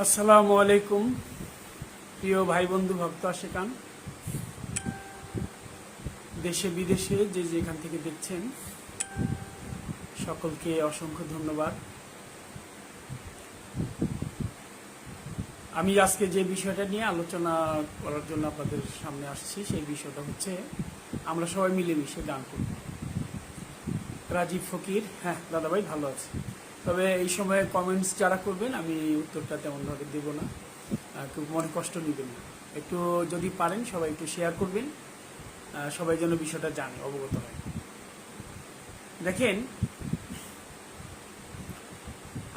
আসসালামু আলাইকুম প্রিয় ভাই বন্ধু ভক্ত আশিকান, দেশে বিদেশে যে যেখান থেকে দেখছেন সকলকে অসংখ্য ধন্যবাদ। আমি আজকে যে বিষয়টা নিয়ে আলোচনা করার জন্য আপনাদের সামনে আসছি সেই বিষয়টা হচ্ছে আমরা সবাই মিলেমিশে গান করব। রাজীব ফকির, হ্যাঁ দাদাভাই ভালো আছে, তবে এই সময়ে কমেন্টস যারা করবেন আমি উত্তরটা তেমনভাবে দেব না, কেউ মনে কষ্ট নেবেন না। একটু যদি পারেন সবাই একটু শেয়ার করবেন, সবাই যেন বিষয়টা জানে, অবগত হয়। দেখেন,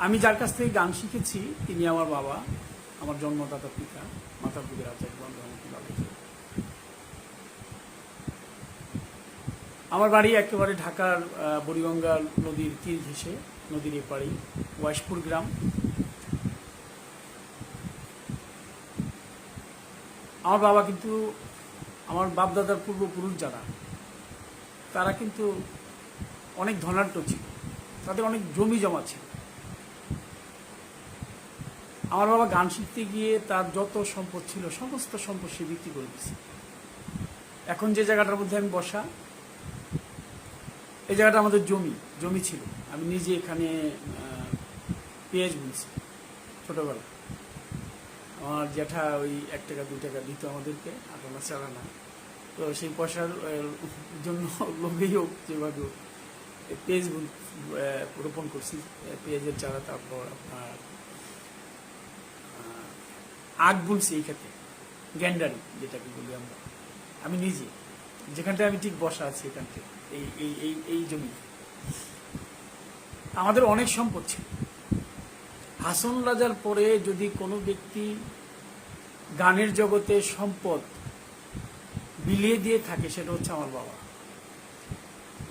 আমি যার কাছ থেকে গান শিখেছি তিনি আমার বাবা, আমার জন্মদাতা পিতা মাতাপুরের আচার্য রহমতুল্লাহ। আমার বাড়ি একেবারে ঢাকার বুড়িগঙ্গা নদীর তীর ঘেঁষে, নদীর এপাড়ি ওয়াইশপুর গ্রাম। আমার বাবা কিন্তু, আমার বাপদাদার পূর্বপুরুষ যারা, তারা কিন্তু অনেক ধনাঢ্য ছিল, তাদের অনেক জমি জমা ছিল। আমার বাবা গান শিখতে গিয়ে তার যত সম্পদ ছিল সমস্ত সম্পদ সে বিক্রি করে দিয়েছে। এখন যে জায়গাটার মধ্যে আমি বসা, এই জায়গাটা আমাদের জমি ছিল। আমি নিজে এখানে পেঁয়াজ বুনছি ছোটবেলা। আমার জ্যাঠা ওই 1 টাকা 2 টাকা দিত আমাদেরকে, আটানা চালানা। তো সেই পয়সার জন্য লোভেই হোক যেভাবে হোক পেঁয়াজ রোপণ করছি, পেঁয়াজের চারা। তারপর আপনার আখ বুনছি এই ক্ষেত্রে, গ্যান্ডারি যেটাকে বলি আমরা। আমি নিজে যেখানটায় আমি ঠিক বসা আছি এখান থেকে, এই এই এই এই জমি আমাদের অনেক সম্পদ ছিল। হাসন রাজার পরে যদি কোনো ব্যক্তি গানের জগতে সম্পদ বিলিয়ে দিয়ে থাকে সেটা হচ্ছে আমার বাবা।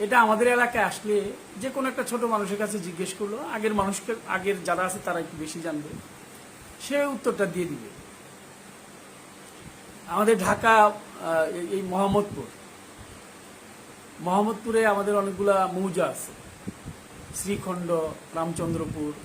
এটা আমাদের এলাকায় আসলে যে কোনো একটা ছোট মানুষের কাছে জিজ্ঞেস করলো, আগের যারা আছে তারা একটু বেশি জানবে, সে উত্তরটা দিয়ে দিবে। আমাদের ঢাকা এই মোহাম্মদপুরে আমাদের অনেকগুলা মৌজা আছে, শ্রীখণ্ড, রামচন্দ্রপুর,